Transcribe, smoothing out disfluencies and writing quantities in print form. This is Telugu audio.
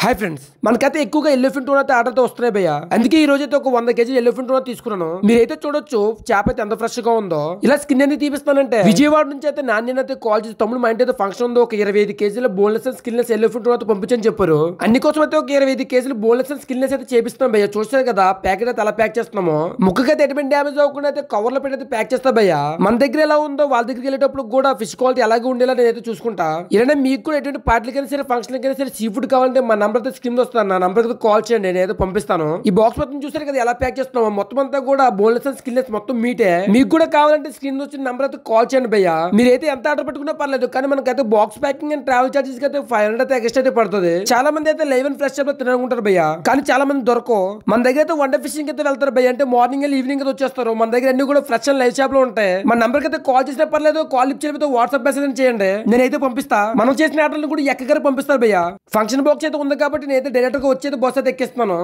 హాయ్ ఫ్రెండ్స్, మనకైతే ఎక్కువగా ఎలిఫెంట్ టూనా అయితే ఆర్డర్తో వస్తున్నాయి భయ్య. అందుకే ఈ రోజు అయితే ఒక 100 కేజీ ఎలిఫెంట్ టూనా తీసుకున్నాను. మీరైతే చూడొచ్చు చేప అయితే ఎంత ఫ్రెష్ గా ఉందో. ఇలా స్కిన్ అనేది తీపిస్తానంటే విజయవాడ నుంచి అయితే నాణ్యత అయితే కాల్ చేసి తమ్ముడు మా ఇంటి అయితే ఫంక్షన్ ఉందో, ఒక 25 కేజీల బోన్లెస్ అండ్ స్కిన్లెస్ ఎలిఫెంట్ టూనా పంపించని చెప్పారు. అన్ని కోసం అయితే ఒక 25 కేజీలు బోన్లెస్ అండ్ స్కిన్లెస్ అయితే చేపిస్తాం భయ్య. చూస్తారు కదా ప్యాకెట్ అయితే అలా ప్యాక్ చేస్తున్నాము. ముక్కకైతే ఎటువంటి డ్యామేజ్ అవ్వకుండా అయితే కవర్ లో పెట్టి అయితే ప్యాక్ చేస్తా భయ్య. మన దగ్గర ఎలా ఉందో వాళ్ళ దగ్గరికి వెళ్ళేటప్పుడు కూడా ఫిష్ క్వాలిటీ అలాగే ఉండేలా నేనైతే చూసుకుంటా. ఇలా మీకు కూడా ఎటువంటి పార్టీలకైనా సరే ఫంక్షన్కైనా సరే సీ ఫుడ్ కావాలంటే మా నంబర్ అయితే స్క్రీన్ వస్తాను. నా నంబర్ కాల్ చేయండి, నేను ఏదో పంపిస్తాను. ఈ బాక్స్ మొత్తం చూసారు కదా ఎలా ప్యాక్ చేస్తున్నాము. మొత్తం అంతా కూడా బోన్లెస్ అండ్ స్కిన్లెస్ మొత్తం మీటే. మీకు కూడా కావాలంటే స్క్రీన్ వచ్చిన నంబర్ అయితే కాల్ చేయండి భయ్య. మీరైతే ఎంత ఆర్డర్ పెట్టుకున్నా పర్లేదు, కానీ మనకైతే box packing and travel charges అయితే 500 అయితే ఎక్స్ట్రా అయితే పడుతుంది. చాలా మంది అయితే లైవ్ అండ్ ఫ్రెష్ షాప్ లో తిననుకుంటారు భయ్య, కానీ చాలా మంది దొరకవు. మన దగ్గర అయితే వన్ డే ఫిషింగ్ అయితే వెళ్తారు భయ్య. అంటే మార్నింగ్ ఈవినింగ్ అయితే వచ్చేస్తారు. మన దగ్గర అన్ని కూడా ఫ్రెష్ అండ్ లైవ్ షాప్ లో ఉంటాయి. మన నంబర్ అయితే కాల్ చేసినా పర్లేదు, కాల్ లిఫ్ట్ చేయకపోతే వాట్సాప్ మెసేజ్ చేయండి, నేనైతే పంపిస్తా. మనం చేసిన ఆర్డర్లు కూడా ఎక్కడికి పంపిస్తారు భయ్య. ఫంక్షన్ బాక్స్ అయితే ఉంది కాబట్టి నేనైతే డైరెక్ట్ గా వచ్చేది బస్ అయితే ఎక్కిస్తున్నాను.